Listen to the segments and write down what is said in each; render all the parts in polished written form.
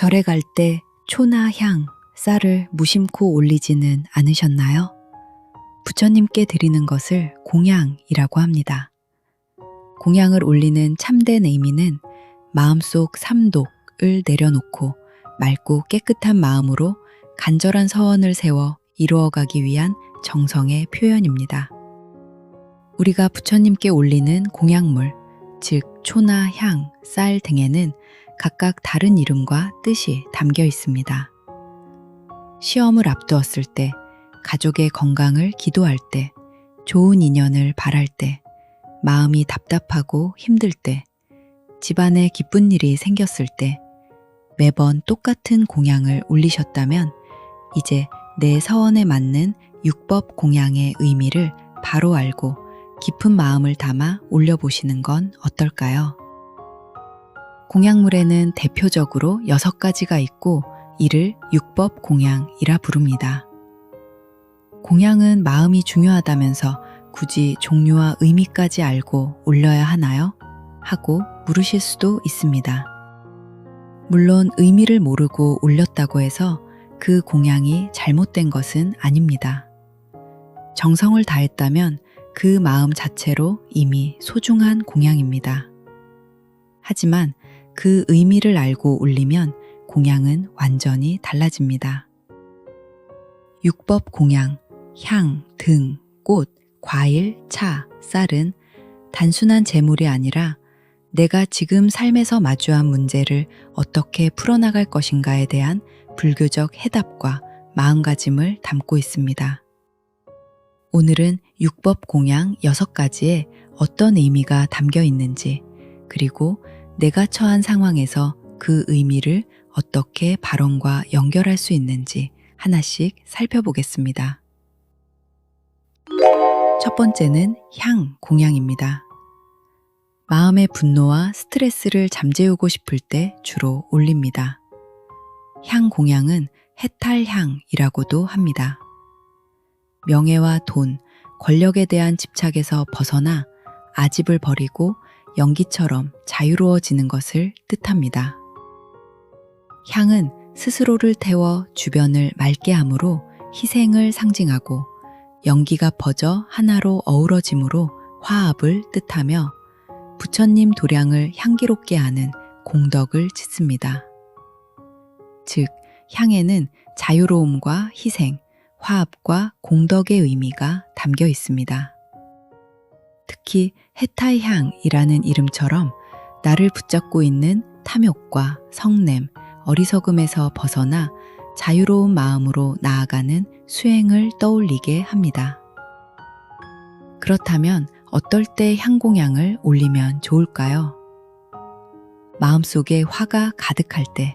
절에 갈 때 초나 향, 쌀을 무심코 올리지는 않으셨나요? 부처님께 드리는 것을 공양이라고 합니다. 공양을 올리는 참된 의미는 마음속 삼독을 내려놓고 맑고 깨끗한 마음으로 간절한 서원을 세워 이루어가기 위한 정성의 표현입니다. 우리가 부처님께 올리는 공양물, 즉 초나 향, 쌀 등에는 각각 다른 이름과 뜻이 담겨 있습니다. 시험을 앞두었을 때, 가족의 건강을 기도할 때, 좋은 인연을 바랄 때, 마음이 답답하고 힘들 때, 집안에 기쁜 일이 생겼을 때, 매번 똑같은 공양을 올리셨다면 이제 내 서원에 맞는 육법 공양의 의미를 바로 알고 깊은 마음을 담아 올려보시는 건 어떨까요? 공양물에는 대표적으로 6가지가 있고 이를 육법 공양이라 부릅니다. 공양은 마음이 중요하다면서 굳이 종류와 의미까지 알고 올려야 하나요? 하고 물으실 수도 있습니다. 물론 의미를 모르고 올렸다고 해서 그 공양이 잘못된 것은 아닙니다. 정성을 다했다면 그 마음 자체로 이미 소중한 공양입니다. 하지만 그 의미를 알고 올리면 공양은 완전히 달라집니다. 육법 공양, 향, 등, 꽃, 과일, 차, 쌀은 단순한 재물이 아니라 내가 지금 삶에서 마주한 문제를 어떻게 풀어나갈 것인가에 대한 불교적 해답과 마음가짐을 담고 있습니다. 오늘은 육법 공양 6가지에 어떤 의미가 담겨 있는지, 그리고 내가 처한 상황에서 그 의미를 어떻게 발언과 연결할 수 있는지 하나씩 살펴보겠습니다. 첫 번째는 향 공양입니다. 마음의 분노와 스트레스를 잠재우고 싶을 때 주로 올립니다. 향 공양은 해탈향이라고도 합니다. 명예와 돈, 권력에 대한 집착에서 벗어나 아집을 버리고 연기처럼 자유로워지는 것을 뜻합니다. 향은 스스로를 태워 주변을 맑게 함으로 희생을 상징하고 연기가 퍼져 하나로 어우러짐으로 화합을 뜻하며 부처님 도량을 향기롭게 하는 공덕을 짓습니다. 즉, 향에는 자유로움과 희생, 화합과 공덕의 의미가 담겨 있습니다. 특히 해탈향이라는 이름처럼 나를 붙잡고 있는 탐욕과 성냄, 어리석음에서 벗어나 자유로운 마음으로 나아가는 수행을 떠올리게 합니다. 그렇다면 어떨 때 향공양을 올리면 좋을까요? 마음속에 화가 가득할 때,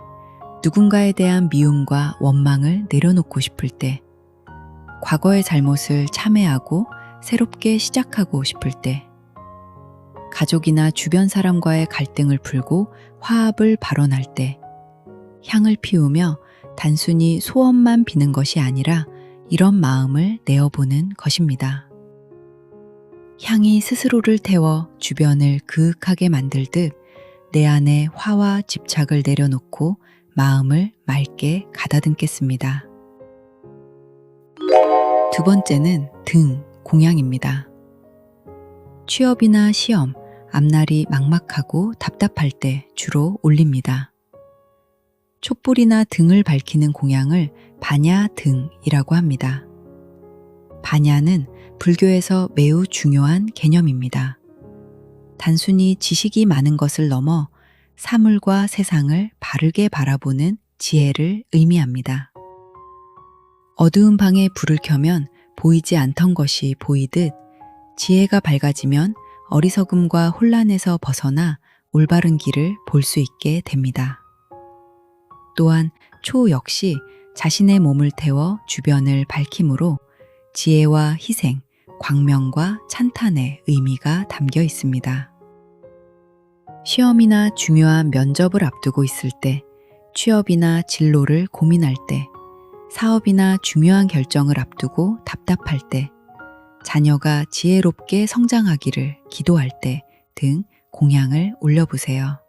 누군가에 대한 미움과 원망을 내려놓고 싶을 때, 과거의 잘못을 참회하고 새롭게 시작하고 싶을 때, 가족이나 주변 사람과의 갈등을 풀고 화합을 발언할 때, 향을 피우며 단순히 소원만 비는 것이 아니라 이런 마음을 내어보는 것입니다. 향이 스스로를 태워 주변을 그윽하게 만들듯 내 안에 화와 집착을 내려놓고 마음을 맑게 가다듬겠습니다. 두 번째는 등, 공양입니다. 취업이나 시험, 앞날이 막막하고 답답할 때 주로 올립니다. 촛불이나 등을 밝히는 공양을 반야등이라고 합니다. 반야는 불교에서 매우 중요한 개념입니다. 단순히 지식이 많은 것을 넘어 사물과 세상을 바르게 바라보는 지혜를 의미합니다. 어두운 방에 불을 켜면 보이지 않던 것이 보이듯 지혜가 밝아지면 어리석음과 혼란에서 벗어나 올바른 길을 볼 수 있게 됩니다. 또한 초 역시 자신의 몸을 태워 주변을 밝힘으로 지혜와 희생, 광명과 찬탄의 의미가 담겨 있습니다. 시험이나 중요한 면접을 앞두고 있을 때, 취업이나 진로를 고민할 때, 사업이나 중요한 결정을 앞두고 답답할 때, 자녀가 지혜롭게 성장하기를 기도할 때 등 공양을 올려보세요.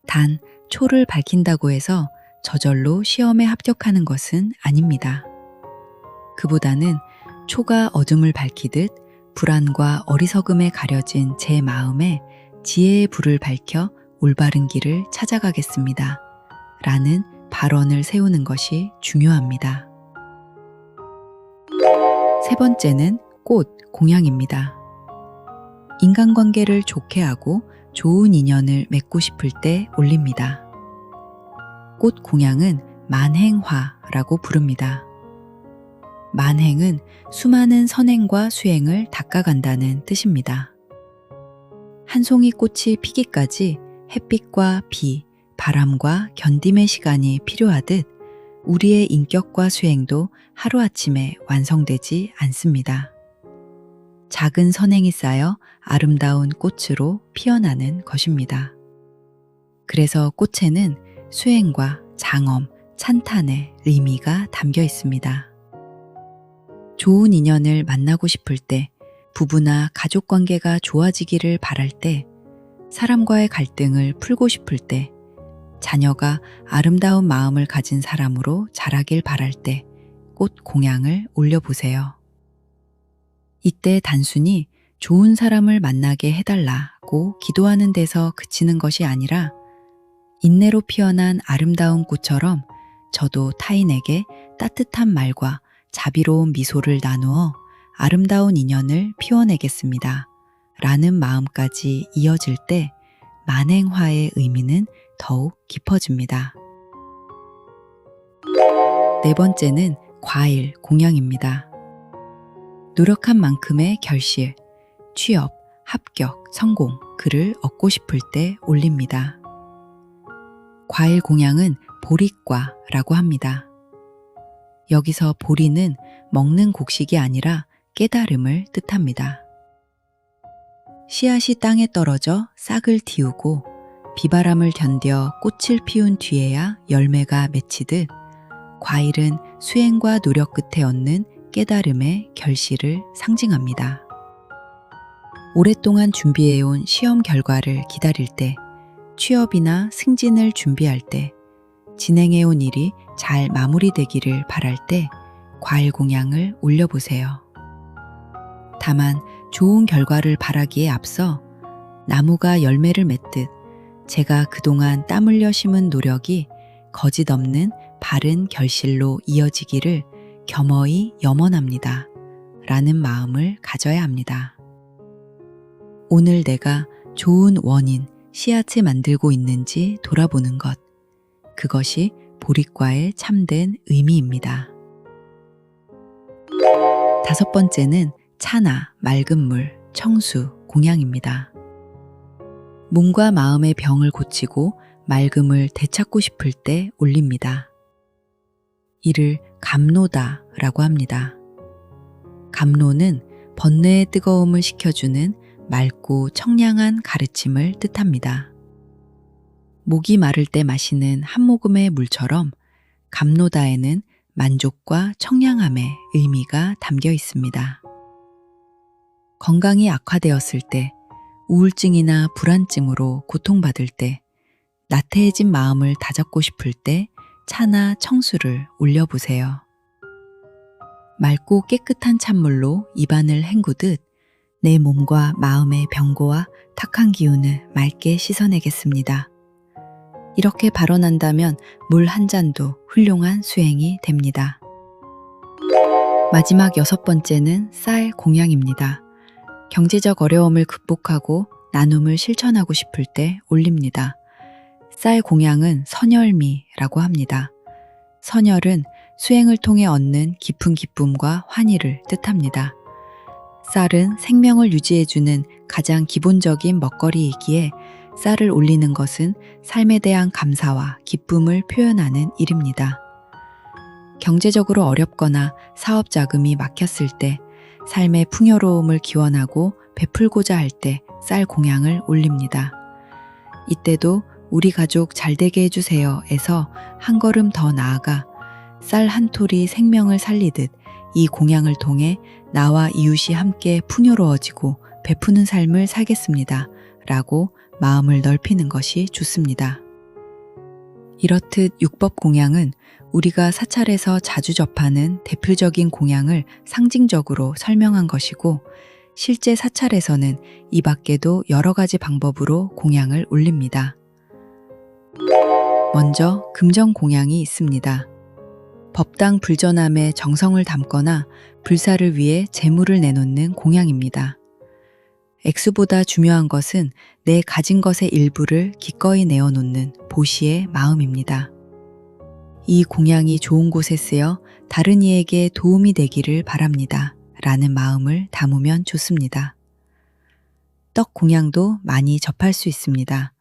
단, 초를 밝힌다고 해서 저절로 시험에 합격하는 것은 아닙니다. 그보다는 초가 어둠을 밝히듯 불안과 어리석음에 가려진 제 마음에 지혜의 불을 밝혀 올바른 길을 찾아가겠습니다. 라는 발언을 세우는 것이 중요합니다. 세 번째는 꽃 공양입니다. 인간관계를 좋게 하고 좋은 인연을 맺고 싶을 때 올립니다. 꽃 공양은 만행화라고 부릅니다. 만행은 수많은 선행과 수행을 닦아간다는 뜻입니다. 한 송이 꽃이 피기까지 햇빛과 비, 바람과 견딤의 시간이 필요하듯 우리의 인격과 수행도 하루아침에 완성되지 않습니다. 작은 선행이 쌓여 아름다운 꽃으로 피어나는 것입니다. 그래서 꽃에는 수행과 장엄, 찬탄의 의미가 담겨 있습니다. 좋은 인연을 만나고 싶을 때, 부부나 가족 관계가 좋아지기를 바랄 때, 사람과의 갈등을 풀고 싶을 때, 자녀가 아름다운 마음을 가진 사람으로 자라길 바랄 때 꽃 공양을 올려보세요. 이때 단순히 좋은 사람을 만나게 해달라고 기도하는 데서 그치는 것이 아니라 인내로 피어난 아름다운 꽃처럼 저도 타인에게 따뜻한 말과 자비로운 미소를 나누어 아름다운 인연을 피워내겠습니다. 라는 마음까지 이어질 때 만행화의 의미는 더욱 깊어집니다. 네 번째는 과일 공양입니다. 노력한 만큼의 결실, 취업, 합격, 성공, 그를 얻고 싶을 때 올립니다. 과일 공양은 보리과라고 합니다. 여기서 보리는 먹는 곡식이 아니라 깨달음을 뜻합니다. 씨앗이 땅에 떨어져 싹을 틔우고 비바람을 견뎌 꽃을 피운 뒤에야 열매가 맺히듯 과일은 수행과 노력 끝에 얻는 깨달음의 결실을 상징합니다. 오랫동안 준비해온 시험 결과를 기다릴 때, 취업이나 승진을 준비할 때, 진행해온 일이 잘 마무리되기를 바랄 때 과일 공양을 올려보세요. 다만 좋은 결과를 바라기에 앞서 나무가 열매를 맺듯 제가 그동안 땀 흘려 심은 노력이 거짓 없는 바른 결실로 이어지기를 겸허히 염원합니다. 라는 마음을 가져야 합니다. 오늘 내가 좋은 원인, 씨앗을 만들고 있는지 돌아보는 것. 그것이 보리과의 참된 의미입니다. 다섯 번째는 차나 맑은 물, 청수, 공양입니다. 몸과 마음의 병을 고치고 맑음을 되찾고 싶을 때 올립니다. 이를 감로다라고 합니다. 감로는 번뇌의 뜨거움을 식혀주는 맑고 청량한 가르침을 뜻합니다. 목이 마를 때 마시는 한 모금의 물처럼 감로다에는 만족과 청량함의 의미가 담겨 있습니다. 건강이 악화되었을 때, 우울증이나 불안증으로 고통받을 때, 나태해진 마음을 다잡고 싶을 때 차나 청수를 올려보세요. 맑고 깨끗한 찬물로 입안을 헹구듯 내 몸과 마음의 병고와 탁한 기운을 맑게 씻어내겠습니다. 이렇게 발언한다면 물 한 잔도 훌륭한 수행이 됩니다. 마지막 여섯 번째는 쌀 공양입니다. 경제적 어려움을 극복하고 나눔을 실천하고 싶을 때 올립니다. 쌀 공양은 선열미라고 합니다. 선열은 수행을 통해 얻는 깊은 기쁨과 환희를 뜻합니다. 쌀은 생명을 유지해주는 가장 기본적인 먹거리이기에 쌀을 올리는 것은 삶에 대한 감사와 기쁨을 표현하는 일입니다. 경제적으로 어렵거나 사업 자금이 막혔을 때, 삶의 풍요로움을 기원하고 베풀고자 할 때 쌀 공양을 올립니다. 이때도 우리 가족 잘되게 해주세요에서 한 걸음 더 나아가 쌀 한 톨이 생명을 살리듯 이 공양을 통해 나와 이웃이 함께 풍요로워지고 베푸는 삶을 살겠습니다. 라고 마음을 넓히는 것이 좋습니다. 이렇듯 율법 공양은 우리가 사찰에서 자주 접하는 대표적인 공양을 상징적으로 설명한 것이고, 실제 사찰에서는 이 밖에도 여러 가지 방법으로 공양을 올립니다. 먼저 금정 공양이 있습니다. 법당 불전함에 정성을 담거나 불사를 위해 제물을 내놓는 공양입니다. 액수보다 중요한 것은 내 가진 것의 일부를 기꺼이 내어놓는 보시의 마음입니다. 이 공양이 좋은 곳에 쓰여 다른 이에게 도움이 되기를 바랍니다. 라는 마음을 담으면 좋습니다. 떡 공양도 많이 접할 수 있습니다.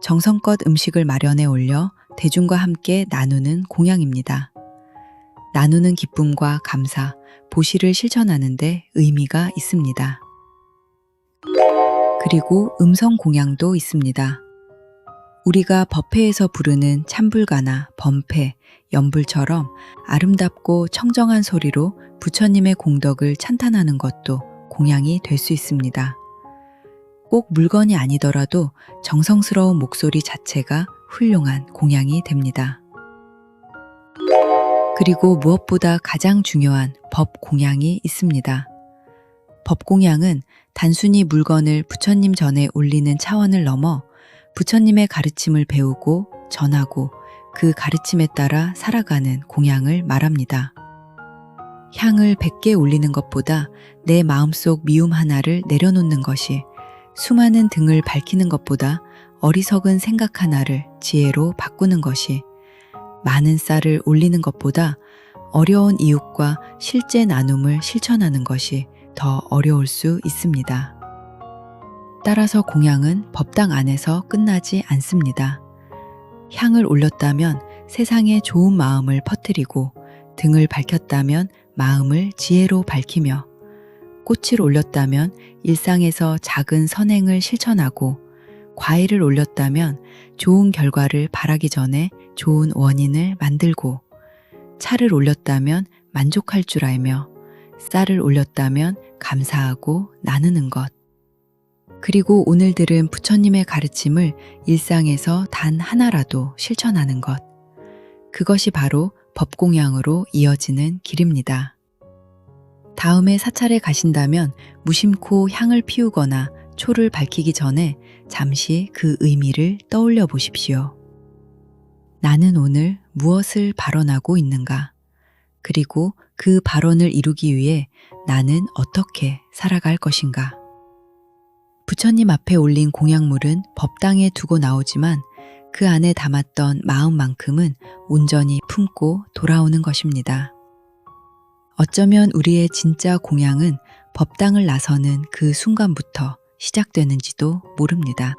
정성껏 음식을 마련해 올려 대중과 함께 나누는 공양입니다. 나누는 기쁨과 감사, 보시를 실천하는 데 의미가 있습니다. 그리고 음성 공양도 있습니다. 우리가 법회에서 부르는 참불가나 범패, 연불처럼 아름답고 청정한 소리로 부처님의 공덕을 찬탄하는 것도 공양이 될 수 있습니다. 꼭 물건이 아니더라도 정성스러운 목소리 자체가 훌륭한 공양이 됩니다. 그리고 무엇보다 가장 중요한 법 공양이 있습니다. 법 공양은 단순히 물건을 부처님 전에 올리는 차원을 넘어 부처님의 가르침을 배우고 전하고 그 가르침에 따라 살아가는 공양을 말합니다. 향을 100개 올리는 것보다 내 마음속 미움 하나를 내려놓는 것이, 수많은 등을 밝히는 것보다 어리석은 생각 하나를 지혜로 바꾸는 것이, 많은 쌀을 올리는 것보다 어려운 이웃과 실제 나눔을 실천하는 것이 더 어려울 수 있습니다. 따라서 공양은 법당 안에서 끝나지 않습니다. 향을 올렸다면 세상에 좋은 마음을 퍼뜨리고, 등을 밝혔다면 마음을 지혜로 밝히며, 꽃을 올렸다면 일상에서 작은 선행을 실천하고, 과일을 올렸다면 좋은 결과를 바라기 전에 좋은 원인을 만들고, 차를 올렸다면 만족할 줄 알며, 쌀을 올렸다면 감사하고 나누는 것. 그리고 오늘 들은 부처님의 가르침을 일상에서 단 하나라도 실천하는 것. 그것이 바로 법공양으로 이어지는 길입니다. 다음에 사찰에 가신다면 무심코 향을 피우거나 초를 밝히기 전에 잠시 그 의미를 떠올려 보십시오. 나는 오늘 무엇을 발언하고 있는가? 그리고 그 발언을 이루기 위해 나는 어떻게 살아갈 것인가? 부처님 앞에 올린 공양물은 법당에 두고 나오지만 그 안에 담았던 마음만큼은 온전히 품고 돌아오는 것입니다. 어쩌면 우리의 진짜 공양은 법당을 나서는 그 순간부터 시작되는지도 모릅니다.